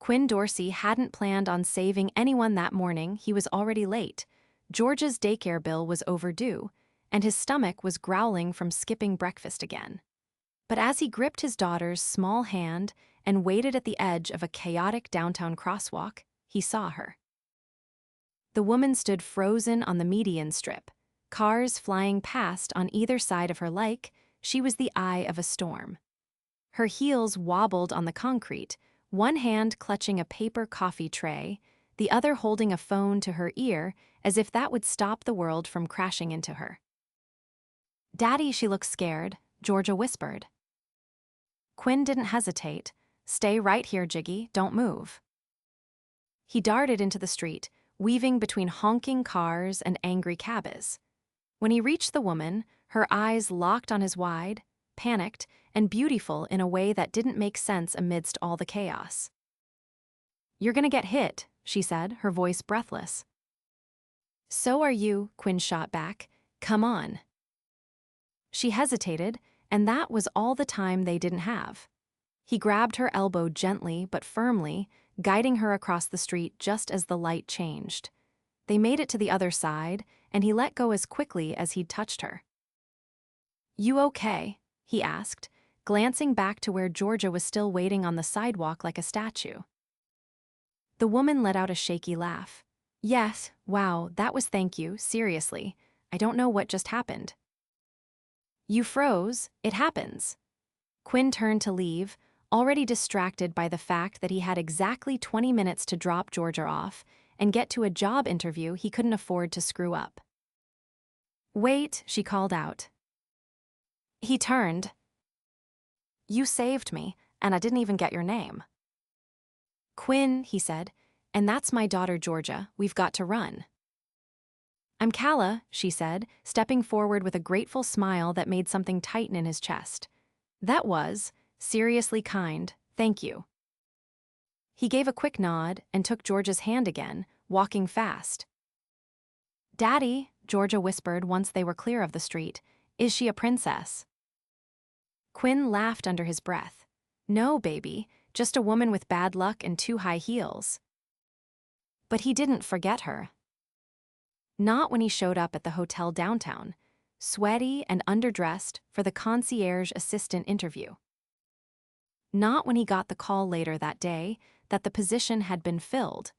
Quinn Dorsey hadn't planned on saving anyone that morning. He was already late. George's daycare bill was overdue, and his stomach was growling from skipping breakfast again. But as he gripped his daughter's small hand and waited at the edge of a chaotic downtown crosswalk, he saw her. The woman stood frozen on the median strip, cars flying past on either side of her like she was the eye of a storm. Her heels wobbled on the concrete, one hand clutching a paper coffee tray, the other holding a phone to her ear as if that would stop the world from crashing into her. "Daddy, she looks scared," Georgia whispered. Quinn didn't hesitate. "Stay right here, Jiggy, don't move." He darted into the street, weaving between honking cars and angry cabs. When he reached the woman, her eyes locked on his wide, panicked, and beautiful in a way that didn't make sense amidst all the chaos. "You're gonna get hit," she said, her voice breathless. "So are you," Quinn shot back. "Come on." She hesitated, and that was all the time they didn't have. He grabbed her elbow gently but firmly, guiding her across the street just as the light changed. They made it to the other side, and he let go as quickly as he'd touched her. "You okay?" he asked, glancing back to where Georgia was still waiting on the sidewalk like a statue. The woman let out a shaky laugh. "Yes, wow, that was thank you, seriously. I don't know what just happened." "You froze, it happens." Quinn turned to leave, already distracted by the fact that he had exactly 20 minutes to drop Georgia off and get to a job interview he couldn't afford to screw up. "Wait," she called out. He turned. "You saved me, and I didn't even get your name." "Quinn," he said, "and that's my daughter Georgia. We've got to run." "I'm Calla," she said, stepping forward with a grateful smile that made something tighten in his chest. That was, seriously kind, thank you. He gave a quick nod and took Georgia's hand again, walking fast. "Daddy," Georgia whispered once they were clear of the street, "is she a princess?" Quinn laughed under his breath. "No, baby, just a woman with bad luck and too high heels." But he didn't forget her. Not when he showed up at the hotel downtown, sweaty and underdressed for the concierge assistant interview. Not when he got the call later that day that the position had been filled,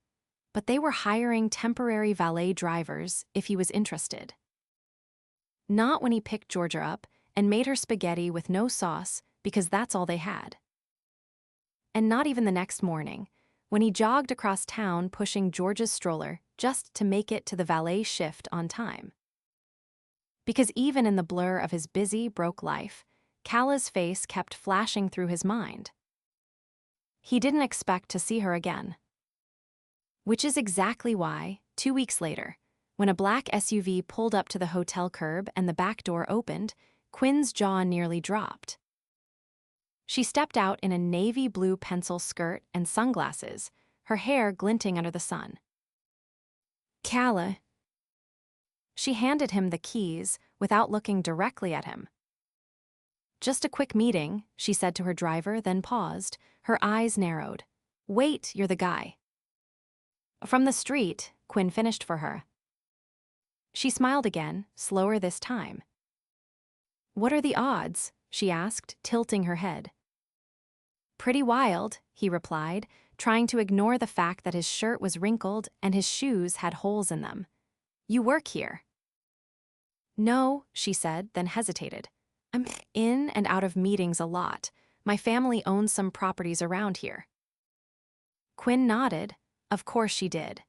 but they were hiring temporary valet drivers if he was interested. Not when he picked Georgia up and made her spaghetti with no sauce because that's all they had. And not even the next morning, when he jogged across town pushing Georgia's stroller just to make it to the valet shift on time. Because even in the blur of his busy, broke life, Calla's face kept flashing through his mind. He didn't expect to see her again. Which is exactly why, 2 weeks later, when a black SUV pulled up to the hotel curb and the back door opened, Quinn's jaw nearly dropped. She stepped out in a navy blue pencil skirt and sunglasses, her hair glinting under the sun. "Calla." She handed him the keys without looking directly at him. "Just a quick meeting," she said to her driver, then paused, her eyes narrowed. "Wait, you're the guy." "From the street," Quinn finished for her. She smiled again, slower this time. "What are the odds?" she asked, tilting her head. "Pretty wild," he replied, trying to ignore the fact that his shirt was wrinkled and his shoes had holes in them. "You work here?" "No," she said, then hesitated. "I'm in and out of meetings a lot. My family owns some properties around here." Quinn nodded. Of course she did.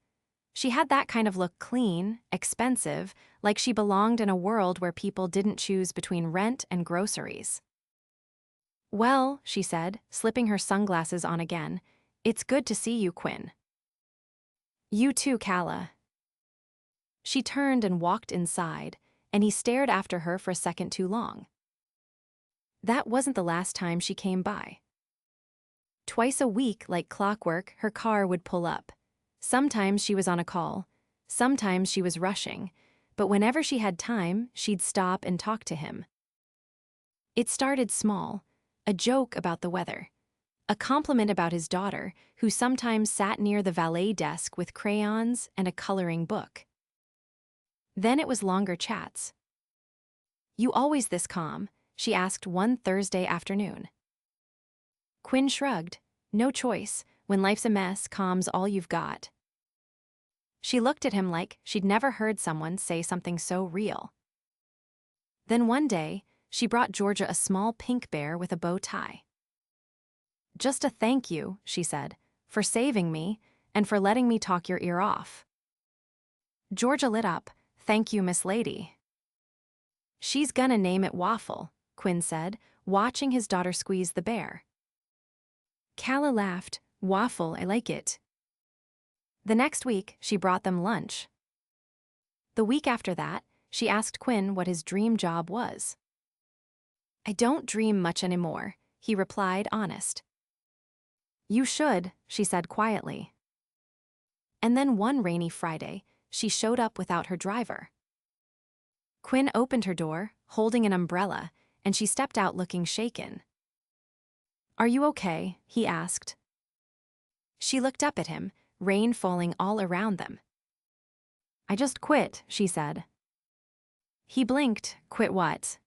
She had that kind of look, clean, expensive, like she belonged in a world where people didn't choose between rent and groceries. "Well," she said, slipping her sunglasses on again, "it's good to see you, Quinn." "You too, Calla." She turned and walked inside, and he stared after her for a second too long. That wasn't the last time she came by. Twice a week, like clockwork, her car would pull up. Sometimes she was on a call, sometimes she was rushing, but whenever she had time, she'd stop and talk to him. It started small, a joke about the weather, a compliment about his daughter, who sometimes sat near the valet desk with crayons and a coloring book. Then it was longer chats. "You always this calm?" she asked one Thursday afternoon. Quinn shrugged. "No choice. When life's a mess, calm's all you've got." She looked at him like she'd never heard someone say something so real. Then one day, she brought Georgia a small pink bear with a bow tie. "Just a thank you," she said, "for saving me and for letting me talk your ear off." Georgia lit up. "Thank you, Miss Lady." "She's gonna name it Waffle," Quinn said, watching his daughter squeeze the bear. Calla laughed. "Waffle, I like it." The next week, she brought them lunch. The week after that, she asked Quinn what his dream job was. "I don't dream much anymore," he replied, honest. "You should," she said quietly. And then one rainy Friday, she showed up without her driver. Quinn opened her door, holding an umbrella, and she stepped out looking shaken. "Are you okay?" he asked. She looked up at him, rain falling all around them. "I just quit," she said. He blinked. "Quit what?"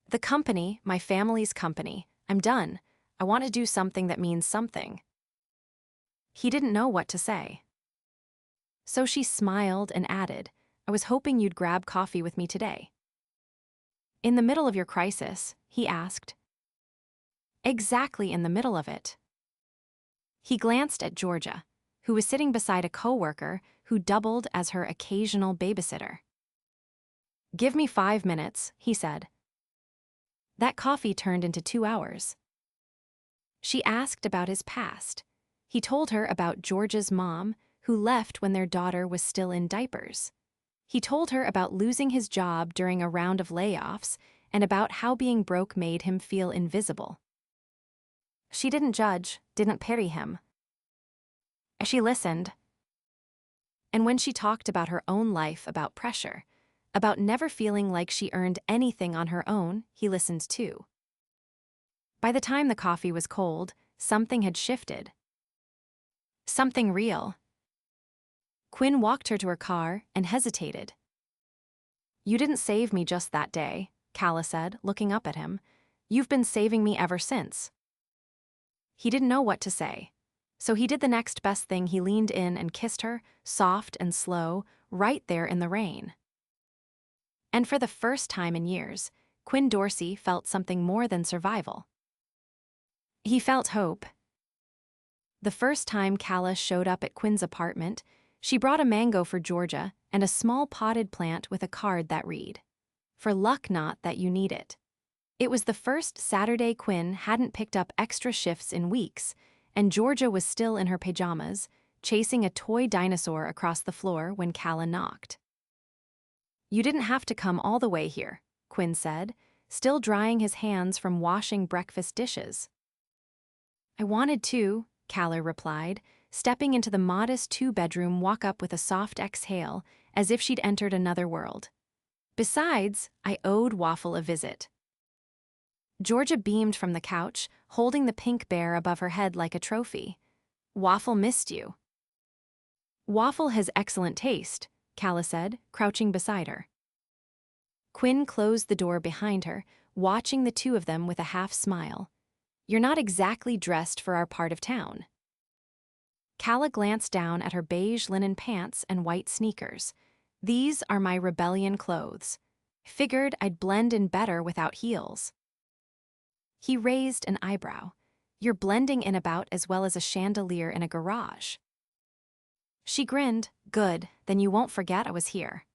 "The company, my family's company. I'm done. I want to do something that means something." He didn't know what to say. So she smiled and added, "I was hoping you'd grab coffee with me today." "In the middle of your crisis?" he asked. "Exactly in the middle of it." He glanced at Georgia, who was sitting beside a coworker who doubled as her occasional babysitter. "Give me 5 minutes," he said. That coffee turned into 2 hours. She asked about his past. He told her about Georgia's mom, who left when their daughter was still in diapers. He told her about losing his job during a round of layoffs and about how being broke made him feel invisible. She didn't judge, didn't pity him. She listened. And when she talked about her own life, about pressure, about never feeling like she earned anything on her own, he listened too. By the time the coffee was cold, something had shifted. Something real. Quinn walked her to her car and hesitated. "You didn't save me just that day," Calla said, looking up at him. "You've been saving me ever since." He didn't know what to say. So he did the next best thing. He leaned in and kissed her, soft and slow, right there in the rain. And for the first time in years, Quinn Dorsey felt something more than survival. He felt hope. The first time Calla showed up at Quinn's apartment, she brought a mango for Georgia and a small potted plant with a card that read, "For luck not that you need it." It was the first Saturday Quinn hadn't picked up extra shifts in weeks, and Georgia was still in her pajamas, chasing a toy dinosaur across the floor when Calla knocked. "You didn't have to come all the way here," Quinn said, still drying his hands from washing breakfast dishes. "I wanted to," Calla replied, stepping into the modest 2-bedroom walk-up with a soft exhale, as if she'd entered another world. "Besides, I owed Waffle a visit." Georgia beamed from the couch, holding the pink bear above her head like a trophy. "Waffle missed you." "Waffle has excellent taste," Calla said, crouching beside her. Quinn closed the door behind her, watching the two of them with a half smile. "You're not exactly dressed for our part of town." Calla glanced down at her beige linen pants and white sneakers. "These are my rebellion clothes. Figured I'd blend in better without heels." He raised an eyebrow. "You're blending in about as well as a chandelier in a garage." She grinned. "Good, then you won't forget I was here."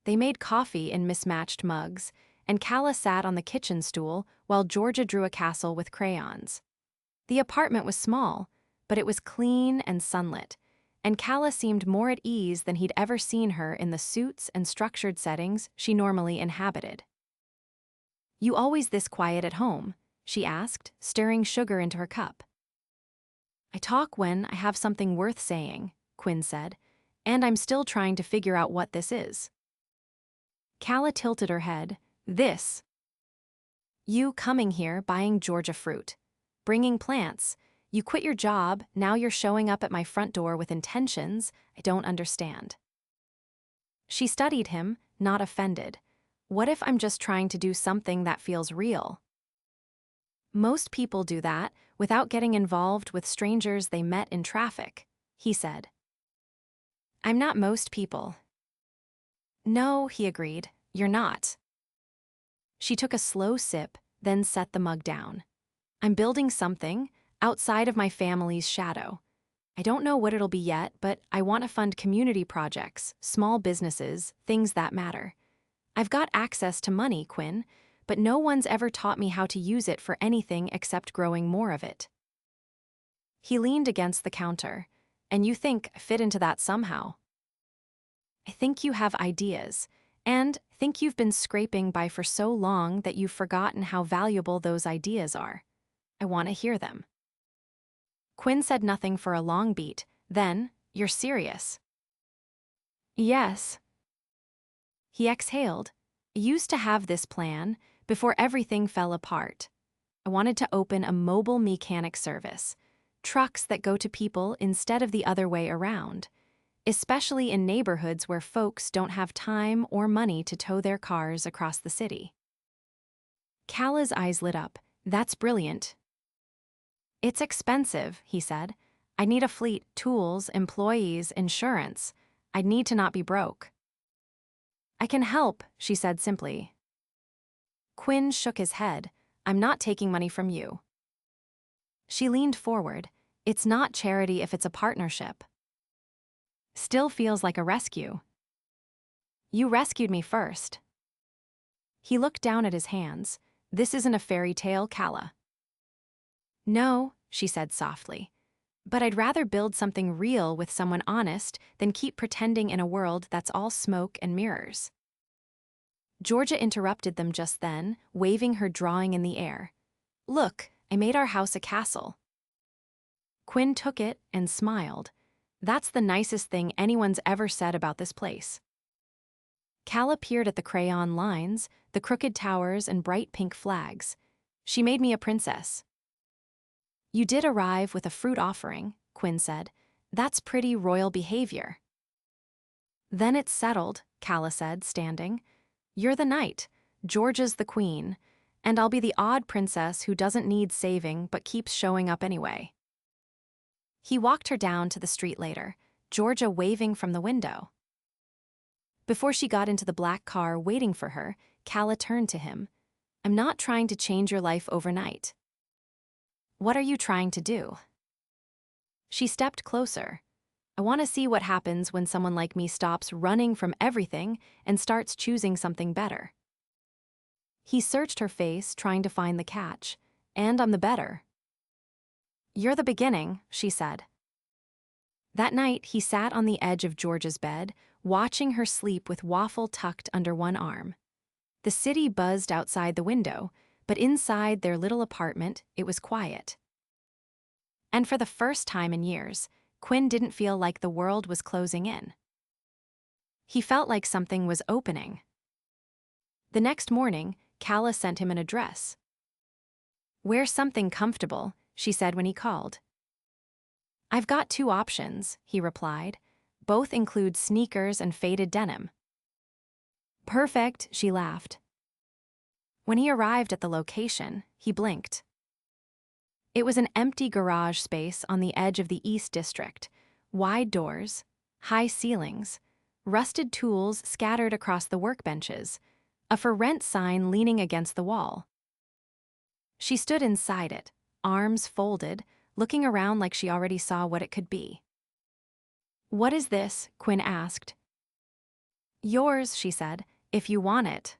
They made coffee in mismatched mugs, and Calla sat on the kitchen stool while Georgia drew a castle with crayons. The apartment was small, but it was clean and sunlit, and Calla seemed more at ease than he'd ever seen her in the suits and structured settings she normally inhabited. "You always this quiet at home?" she asked, stirring sugar into her cup. "I talk when I have something worth saying," Quinn said, "and I'm still trying to figure out what this is." Calla tilted her head. "This. You coming here buying Georgia fruit. bringing plants. You quit your job, now you're showing up at my front door with intentions I don't understand. She studied him, not offended. What if I'm just trying to do something that feels real? Most people do that without getting involved with strangers they met in traffic, he said. I'm not most people. No, he agreed, you're not. She took a slow sip, then set the mug down. I'm building something outside of my family's shadow. I don't know what it'll be yet, but I want to fund community projects, small businesses, things that matter. I've got access to money, Quinn, but no one's ever taught me how to use it for anything except growing more of it. He leaned against the counter. And you think I fit into that somehow. I think you have ideas, and think you've been scraping by for so long that you've forgotten how valuable those ideas are. I want to hear them. Quinn said nothing for a long beat, then, you're serious? Yes. He exhaled. I used to have this plan before everything fell apart. I wanted to open a mobile mechanic service, trucks that go to people instead of the other way around, especially in neighborhoods where folks don't have time or money to tow their cars across the city. Calla's eyes lit up. That's brilliant. It's expensive, he said. I'd need a fleet, tools, employees, insurance. I'd need to not be broke. I can help, she said simply. Quinn shook his head. I'm not taking money from you. She leaned forward. It's not charity if it's a partnership. Still feels like a rescue. You rescued me first. He looked down at his hands. This isn't a fairy tale, Calla. No, she said softly. But I'd rather build something real with someone honest than keep pretending in a world that's all smoke and mirrors. Georgia interrupted them just then, waving her drawing in the air. Look, I made our house a castle. Quinn took it and smiled. That's the nicest thing anyone's ever said about this place. Calla peered at the crayon lines, the crooked towers and bright pink flags. She made me a princess. You did arrive with a fruit offering, Quinn said. That's pretty royal behavior. Then it's settled, Calla said, standing. You're the knight, Georgia's the queen, and I'll be the odd princess who doesn't need saving but keeps showing up anyway. He walked her down to the street later, Georgia waving from the window. Before she got into the black car waiting for her, Calla turned to him. I'm not trying to change your life overnight. What are you trying to do? She stepped closer. I want to see what happens when someone like me stops running from everything and starts choosing something better. He searched her face, trying to find the catch. And I'm the better. You're the beginning, she said. That night, he sat on the edge of Georgia's bed, watching her sleep with waffle tucked under one arm. The city buzzed outside the window, but inside their little apartment, it was quiet. And for the first time in years, Quinn didn't feel like the world was closing in. He felt like something was opening. The next morning, Calla sent him an address. Wear something comfortable, she said when he called. I've got 2 options, he replied. Both include sneakers and faded denim. Perfect, she laughed. When he arrived at the location, he blinked. It was an empty garage space on the edge of the East District. Wide doors, high ceilings, rusted tools scattered across the workbenches, a for rent sign leaning against the wall. She stood inside it, arms folded, looking around like she already saw what it could be. What is this? Quinn asked. Yours, she said, if you want it.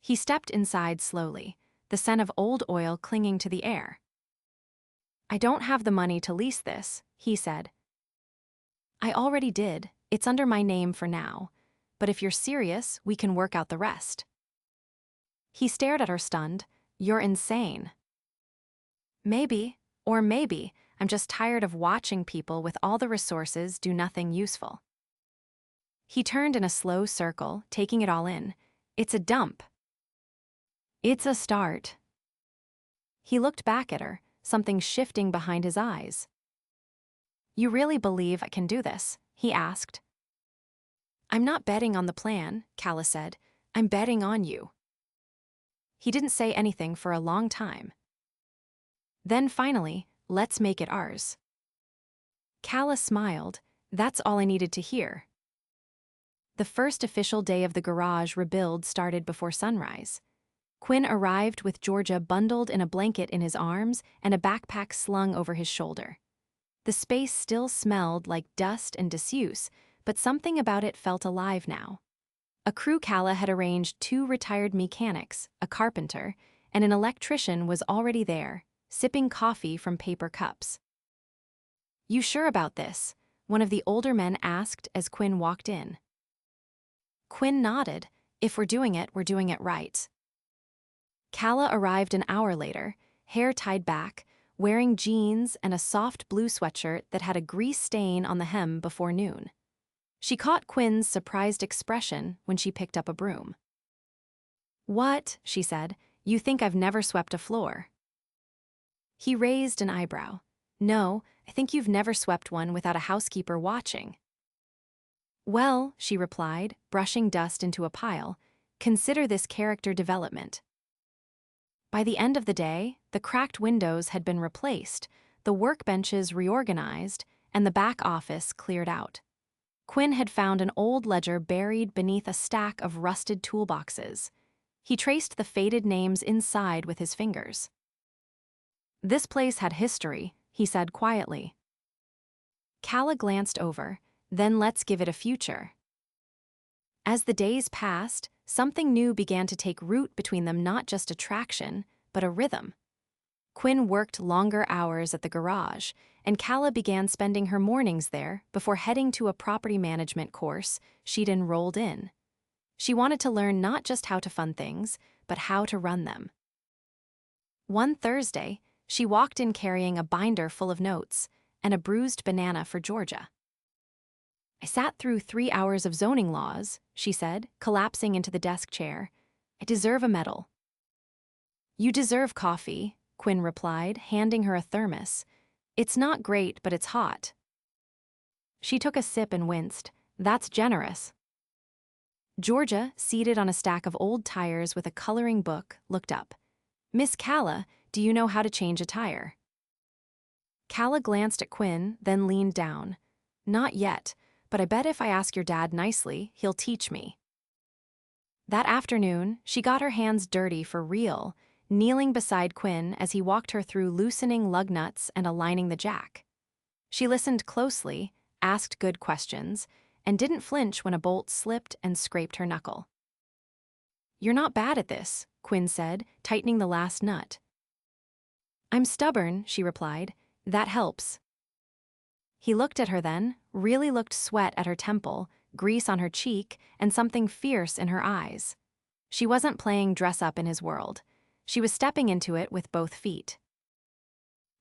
He stepped inside slowly, the scent of old oil clinging to the air. I don't have the money to lease this, he said. I already did. It's under my name for now. But if you're serious, we can work out the rest. He stared at her stunned. You're insane. Maybe, or maybe, I'm just tired of watching people with all the resources do nothing useful. He turned in a slow circle, taking it all in. It's a dump. It's a start. He looked back at her, something shifting behind his eyes. "You really believe I can do this?" he asked. "I'm not betting on the plan," Calla said. "I'm betting on you." He didn't say anything for a long time. Then finally, "Let's make it ours." Calla smiled. That's all I needed to hear. The first official day of the garage rebuild started before sunrise. Quinn arrived with Georgia bundled in a blanket in his arms and a backpack slung over his shoulder. The space still smelled like dust and disuse, but something about it felt alive now. A crew Calla had arranged 2 retired mechanics, a carpenter, and an electrician was already there, sipping coffee from paper cups. "You sure about this?" one of the older men asked as Quinn walked in. Quinn nodded. "If we're doing it right." Calla arrived an hour later, hair tied back, wearing jeans and a soft blue sweatshirt that had a grease stain on the hem before noon. She caught Quinn's surprised expression when she picked up a broom. "What?" she said. "You think I've never swept a floor?" He raised an eyebrow. "No, I think you've never swept one without a housekeeper watching." "Well," she replied, brushing dust into a pile, "consider this character development." By the end of the day, the cracked windows had been replaced, the workbenches reorganized, and the back office cleared out. Quinn had found an old ledger buried beneath a stack of rusted toolboxes. He traced the faded names inside with his fingers. "This place had history," he said quietly. Calla glanced over. "Then let's give it a future." As the days passed, something new began to take root between them, not just attraction, but a rhythm. Quinn worked longer hours at the garage, and Calla began spending her mornings there before heading to a property management course she'd enrolled in. She wanted to learn not just how to fund things, but how to run them. One Thursday, she walked in carrying a binder full of notes and a bruised banana for Georgia. "I sat through 3 hours of zoning laws," she said, collapsing into the desk chair. "I deserve a medal." "You deserve coffee," Quinn replied, handing her a thermos. "It's not great, but it's hot." She took a sip and winced. "That's generous." Georgia, seated on a stack of old tires with a coloring book, looked up. "Miss Calla, do you know how to change a tire?" Calla glanced at Quinn, then leaned down. "Not yet, but I bet if I ask your dad nicely, he'll teach me." That afternoon, she got her hands dirty for real, kneeling beside Quinn as he walked her through loosening lug nuts and aligning the jack. She listened closely, asked good questions, and didn't flinch when a bolt slipped and scraped her knuckle. "You're not bad at this," Quinn said, tightening the last nut. "I'm stubborn," she replied. "That helps." He looked at her then, really looked sweat at her temple, grease on her cheek, and something fierce in her eyes. She wasn't playing dress-up in his world. She was stepping into it with both feet.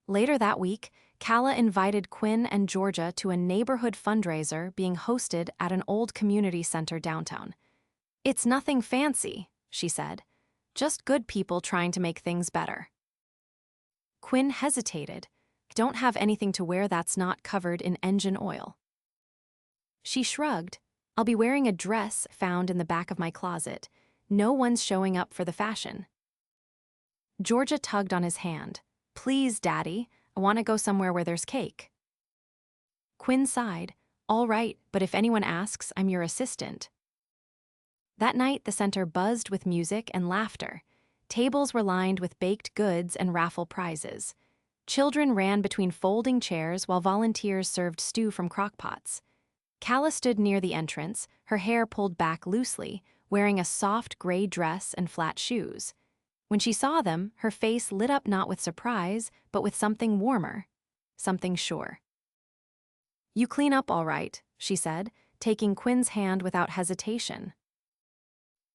Later that week, Calla invited Quinn and Georgia to a neighborhood fundraiser being hosted at an old community center downtown. "It's nothing fancy," she said. "Just good people trying to make things better." Quinn hesitated. "I don't have anything to wear that's not covered in engine oil." She shrugged. "I'll be wearing a dress found in the back of my closet. No one's showing up for the fashion." Georgia tugged on his hand. "Please, Daddy, I want to go somewhere where there's cake." Quinn sighed. "All right, but if anyone asks, I'm your assistant." That night, the center buzzed with music and laughter. Tables were lined with baked goods and raffle prizes. Children ran between folding chairs while volunteers served stew from crockpots. Calla stood near the entrance, her hair pulled back loosely, wearing a soft gray dress and flat shoes. When she saw them, her face lit up not with surprise, but with something warmer, something sure. "You clean up all right," she said, taking Quinn's hand without hesitation.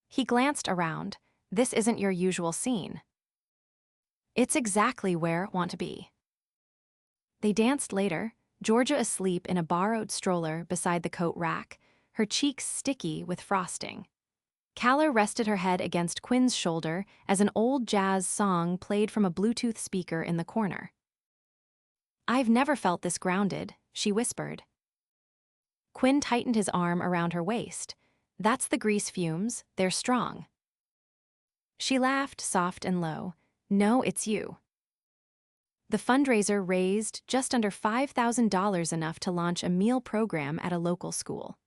He glanced around. "This isn't your usual scene." "It's exactly where I want to be." They danced later, Georgia asleep in a borrowed stroller beside the coat rack, her cheeks sticky with frosting. Calla rested her head against Quinn's shoulder as an old jazz song played from a Bluetooth speaker in the corner. "I've never felt this grounded," she whispered. Quinn tightened his arm around her waist. "That's the grease fumes, they're strong." She laughed, soft and low. "No, it's you." The fundraiser raised just under $5,000, enough to launch a meal program at a local school.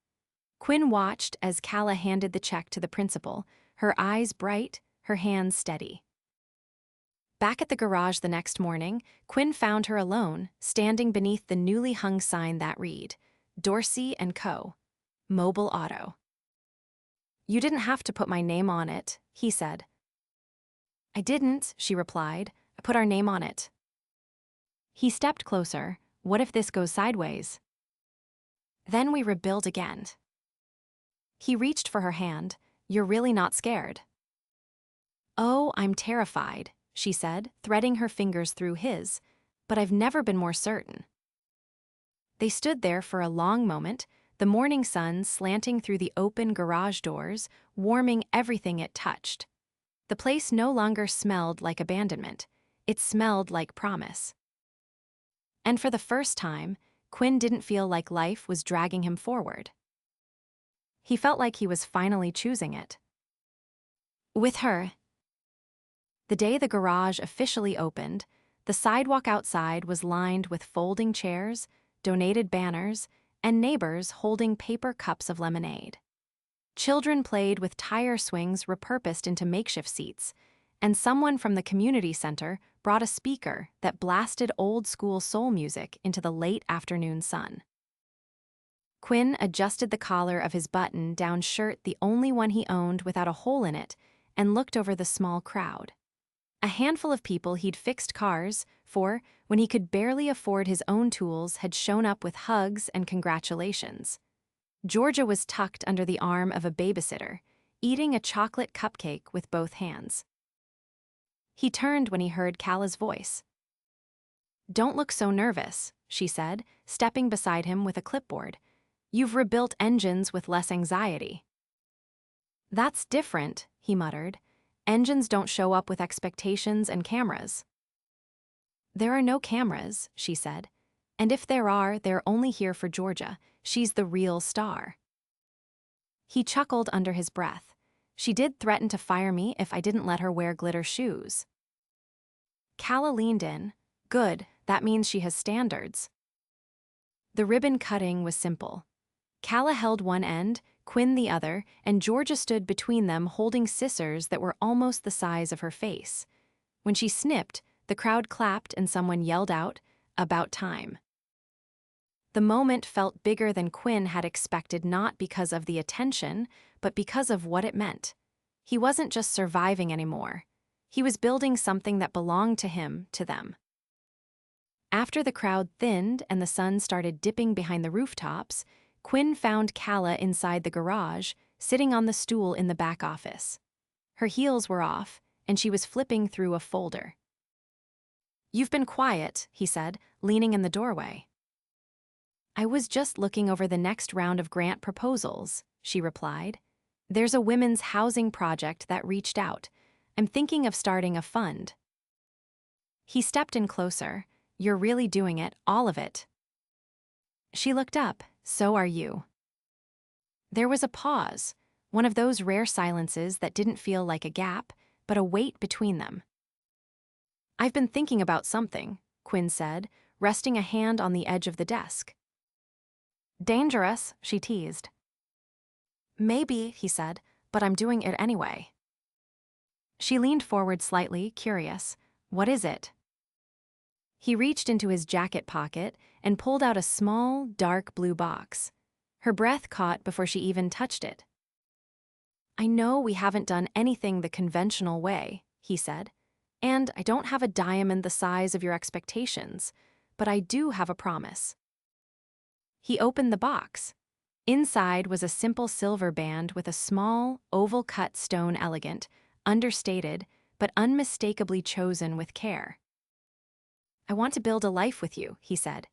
Quinn watched as Calla handed the check to the principal, her eyes bright, her hands steady. Back at the garage the next morning, Quinn found her alone, standing beneath the newly hung sign that read, "Dorsey & Co. Mobile Auto." "You didn't have to put my name on it," he said. "I didn't," she replied. "I put our name on it." He stepped closer. "What if this goes sideways?" "Then we rebuild again." He reached for her hand. "You're really not scared?" "Oh, I'm terrified," she said, threading her fingers through his, "but I've never been more certain." They stood there for a long moment, the morning sun slanting through the open garage doors, warming everything it touched. The place no longer smelled like abandonment. It smelled like promise. And for the first time, Quinn didn't feel like life was dragging him forward. He felt like he was finally choosing it. With her. The day the garage officially opened, the sidewalk outside was lined with folding chairs, donated banners, and neighbors holding paper cups of lemonade. Children played with tire swings repurposed into makeshift seats, and someone from the community center brought a speaker that blasted old-school soul music into the late afternoon sun. Quinn adjusted the collar of his button-down shirt, the only one he owned without a hole in it, and looked over the small crowd. A handful of people he'd fixed cars for when he could barely afford his own tools had shown up with hugs and congratulations. Georgia was tucked under the arm of a babysitter, eating a chocolate cupcake with both hands. He turned when he heard Calla's voice. "Don't look so nervous," she said, stepping beside him with a clipboard. "You've rebuilt engines with less anxiety." "That's different," he muttered. "Engines don't show up with expectations and cameras." "There are no cameras," she said. "And if there are, they're only here for Georgia. She's the real star." He chuckled under his breath. "She did threaten to fire me if I didn't let her wear glitter shoes." Calla leaned in. "Good, that means she has standards." The ribbon cutting was simple. Calla held one end, Quinn the other, and Georgia stood between them holding scissors that were almost the size of her face. When she snipped, the crowd clapped and someone yelled out, "About time." The moment felt bigger than Quinn had expected, not because of the attention, but because of what it meant. He wasn't just surviving anymore. He was building something that belonged to him, to them. After the crowd thinned and the sun started dipping behind the rooftops, Quinn found Calla inside the garage, sitting on the stool in the back office. Her heels were off, and she was flipping through a folder. "You've been quiet," he said, leaning in the doorway. "I was just looking over the next round of grant proposals," she replied. "There's a women's housing project that reached out. I'm thinking of starting a fund." He stepped in closer. "You're really doing it, all of it." She looked up. "So are you." There was a pause, one of those rare silences that didn't feel like a gap, but a weight between them. "I've been thinking about something," Quinn said, resting a hand on the edge of the desk. "Dangerous," she teased. "Maybe," he said, "but I'm doing it anyway." She leaned forward slightly, curious. "What is it?" He reached into his jacket pocket and pulled out a small, dark blue box. Her breath caught before she even touched it. "I know we haven't done anything the conventional way," he said, "and I don't have a diamond the size of your expectations, but I do have a promise." He opened the box. Inside was a simple silver band with a small, oval-cut stone, elegant, understated, but unmistakably chosen with care. "I want to build a life with you," he said.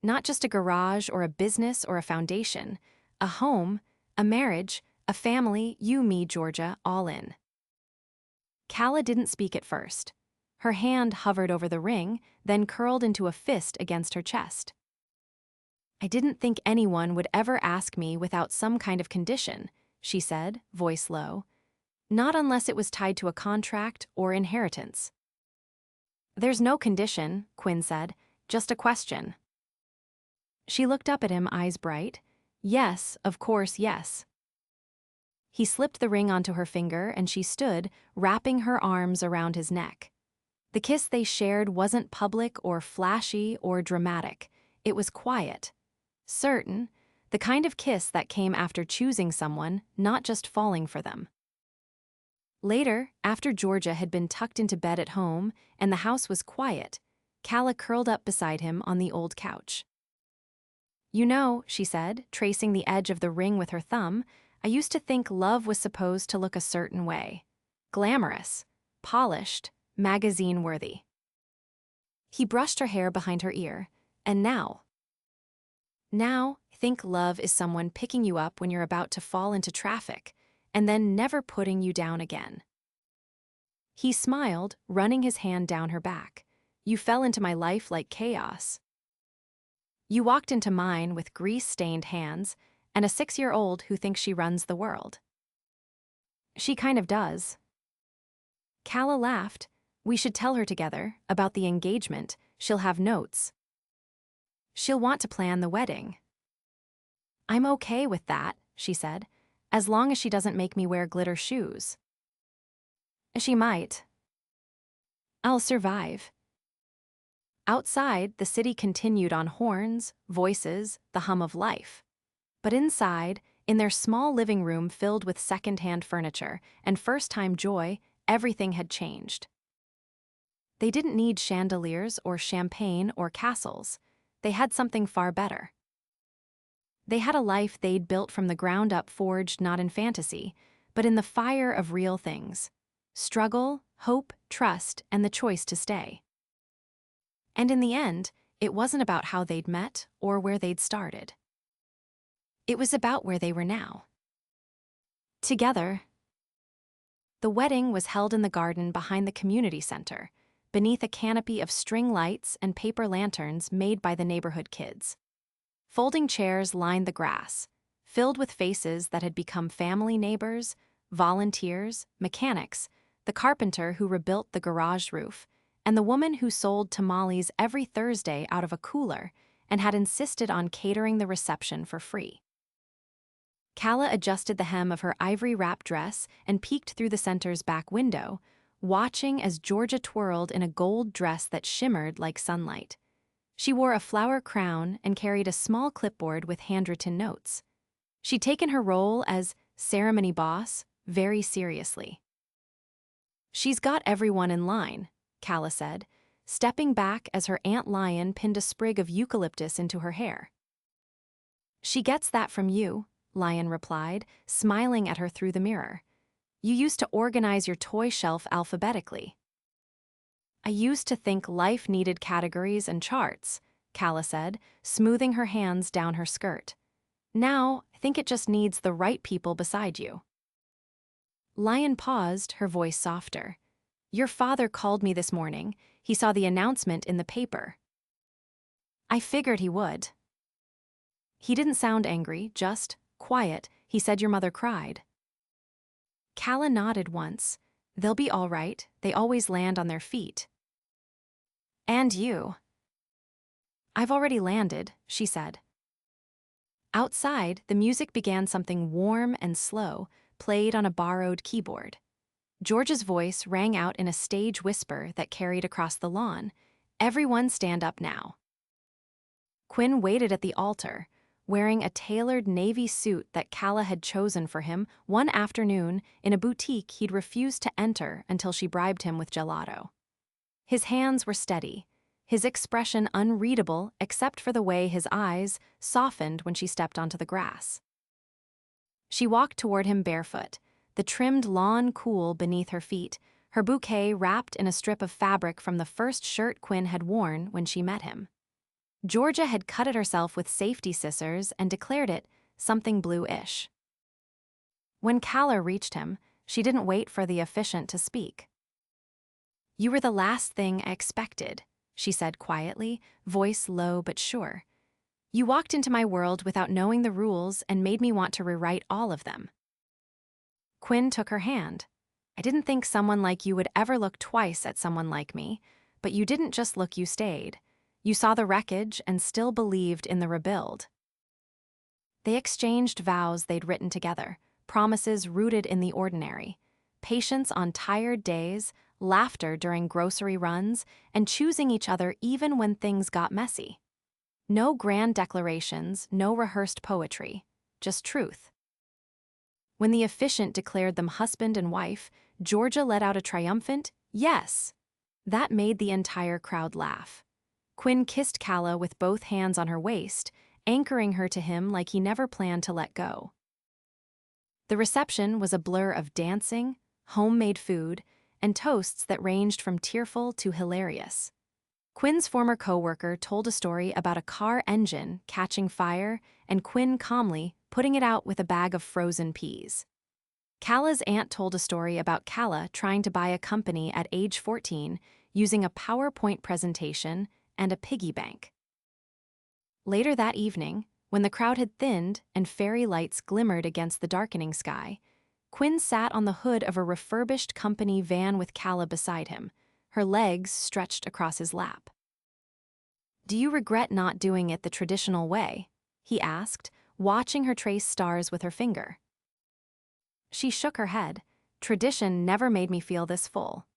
"Not just a garage or a business or a foundation. A home, a marriage, A family, you, me, Georgia, all in. Calla didn't speak at first. Her hand hovered over the ring, then curled into a fist against her chest. I didn't think anyone would ever ask me without some kind of condition, she said, voice low. Not unless it was tied to a contract or inheritance. There's no condition, Quinn said, just a question. She looked up at him, eyes bright. Yes, of course, yes. He slipped the ring onto her finger and she stood, wrapping her arms around his neck. The kiss they shared wasn't public or flashy or dramatic. It was quiet. Certain, the kind of kiss that came after choosing someone, not just falling for them. Later, after Georgia had been tucked into bed at home and the house was quiet, Calla curled up beside him on the old couch. You know, she said, tracing the edge of the ring with her thumb, I used to think love was supposed to look a certain way. Glamorous, polished, magazine-worthy. He brushed her hair behind her ear. And now, think love is someone picking you up when you're about to fall into traffic, and then never putting you down again. He smiled, running his hand down her back. You fell into my life like chaos. You walked into mine with grease-stained hands and a 6-year-old who thinks she runs the world. She kind of does. Calla laughed. We should tell her together about the engagement. She'll have notes. She'll want to plan the wedding. I'm okay with that, she said, as long as she doesn't make me wear glitter shoes. She might. I'll survive. Outside, the city continued on horns, voices, the hum of life. But inside, in their small living room filled with second-hand furniture and first-time joy, everything had changed. They didn't need chandeliers or champagne or castles. They had something far better. They had a life they'd built from the ground up, forged not in fantasy, but in the fire of real things. Struggle, hope, trust, and the choice to stay. And in the end, it wasn't about how they'd met or where they'd started. It was about where they were now. Together. The wedding was held in the garden behind the community center, beneath a canopy of string lights and paper lanterns made by the neighborhood kids. Folding chairs lined the grass, filled with faces that had become family neighbors, volunteers, mechanics, the carpenter who rebuilt the garage roof, and the woman who sold tamales every Thursday out of a cooler and had insisted on catering the reception for free. Calla adjusted the hem of her ivory-wrapped dress and peeked through the center's back window, watching as Georgia twirled in a gold dress that shimmered like sunlight. She wore a flower crown and carried a small clipboard with handwritten notes. She'd taken her role as ceremony boss very seriously. She's got everyone in line, Calla said, stepping back as her Aunt Lion pinned a sprig of eucalyptus into her hair. She gets that from you, Lion replied, smiling at her through the mirror. You used to organize your toy shelf alphabetically. I used to think life needed categories and charts, Calla said, smoothing her hands down her skirt. Now, I think it just needs the right people beside you. Lion paused, her voice softer. Your father called me this morning. He saw the announcement in the paper. I figured he would. He didn't sound angry, just quiet. He said your mother cried. Calla nodded once. They'll be all right. They always land on their feet. And you. I've already landed, she said. Outside, the music began something warm and slow, played on a borrowed keyboard. George's voice rang out in a stage whisper that carried across the lawn. Everyone stand up now. Quinn waited at the altar, wearing a tailored navy suit that Calla had chosen for him one afternoon in a boutique he'd refused to enter until she bribed him with gelato. His hands were steady, his expression unreadable except for the way his eyes softened when she stepped onto the grass. She walked toward him barefoot, the trimmed lawn cool beneath her feet, her bouquet wrapped in a strip of fabric from the first shirt Quinn had worn when she met him. Georgia had cut it herself with safety scissors and declared it something blue-ish. When Calla reached him, she didn't wait for the officiant to speak. "You were the last thing I expected," she said quietly, voice low but sure. "You walked into my world without knowing the rules and made me want to rewrite all of them." Quinn took her hand. "I didn't think someone like you would ever look twice at someone like me, but you didn't just look, you stayed. You saw the wreckage and still believed in the rebuild." They exchanged vows they'd written together, promises rooted in the ordinary, patience on tired days, laughter during grocery runs, and choosing each other even when things got messy. No grand declarations, no rehearsed poetry, just truth. When the officiant declared them husband and wife, Georgia let out a triumphant, "Yes!" That made the entire crowd laugh. Quinn kissed Calla with both hands on her waist, anchoring her to him like he never planned to let go. The reception was a blur of dancing, homemade food, and toasts that ranged from tearful to hilarious. Quinn's former coworker told a story about a car engine catching fire and Quinn calmly putting it out with a bag of frozen peas. Calla's aunt told a story about Calla trying to buy a company at age 14 using a PowerPoint presentation and a piggy bank. Later that evening, when the crowd had thinned and fairy lights glimmered against the darkening sky, Quinn sat on the hood of a refurbished company van with Calla beside him, her legs stretched across his lap. "Do you regret not doing it the traditional way?" he asked, watching her trace stars with her finger. She shook her head. "Tradition never made me feel this full."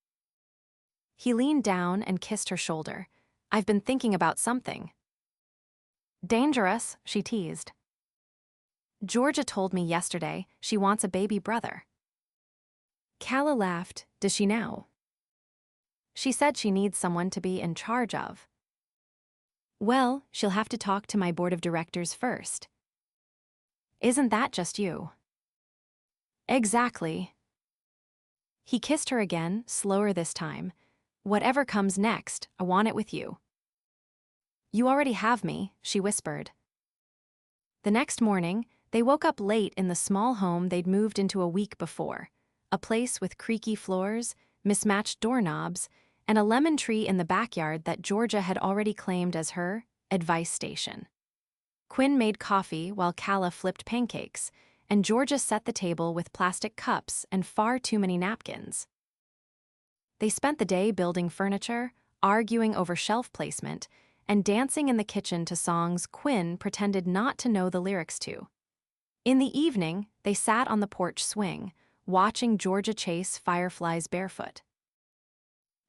He leaned down and kissed her shoulder. "I've been thinking about something." "Dangerous," she teased. "Georgia told me yesterday she wants a baby brother." Calla laughed. "Does she now?" "She said she needs someone to be in charge of." "Well, she'll have to talk to my board of directors first." "Isn't that just you?" "Exactly." He kissed her again, slower this time. "Whatever comes next, I want it with you." "You already have me," she whispered. The next morning, they woke up late in the small home they'd moved into a week before, a place with creaky floors, mismatched doorknobs, and a lemon tree in the backyard that Georgia had already claimed as her advice station. Quinn made coffee while Calla flipped pancakes, and Georgia set the table with plastic cups and far too many napkins. They spent the day building furniture, arguing over shelf placement, and dancing in the kitchen to songs Quinn pretended not to know the lyrics to. In the evening, they sat on the porch swing, watching Georgia chase fireflies barefoot.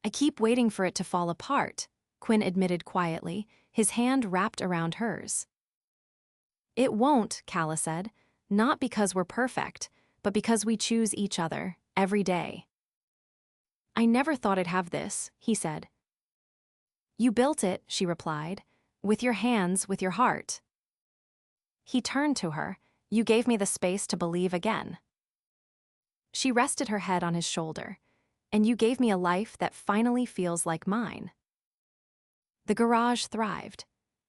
"I keep waiting for it to fall apart," Quinn admitted quietly, his hand wrapped around hers. "It won't," Calla said, "not because we're perfect, but because we choose each other, every day." "I never thought I'd have this," he said. "You built it," she replied, "with your hands, with your heart." He turned to her. "You gave me the space to believe again." She rested her head on his shoulder. "And you gave me a life that finally feels like mine." The garage thrived.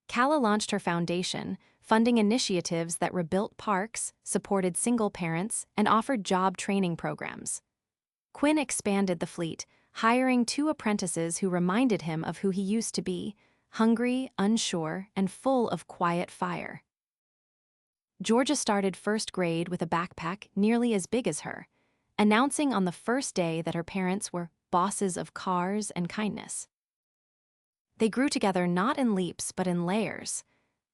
Calla launched her foundation, funding initiatives that rebuilt parks, supported single parents, and offered job training programs. Quinn expanded the fleet, hiring 2 apprentices who reminded him of who he used to be, hungry, unsure, and full of quiet fire. Georgia started first grade with a backpack nearly as big as her, announcing on the first day that her parents were bosses of cars and kindness. They grew together not in leaps but in layers.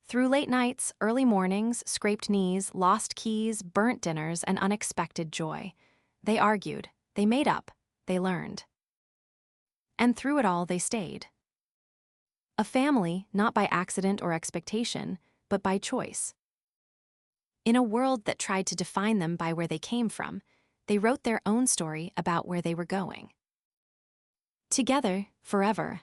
Through late nights, early mornings, scraped knees, lost keys, burnt dinners, and unexpected joy. They argued, they made up, they learned. And through it all, they stayed. A family, not by accident or expectation, but by choice. In a world that tried to define them by where they came from, they wrote their own story about where they were going. Together, forever,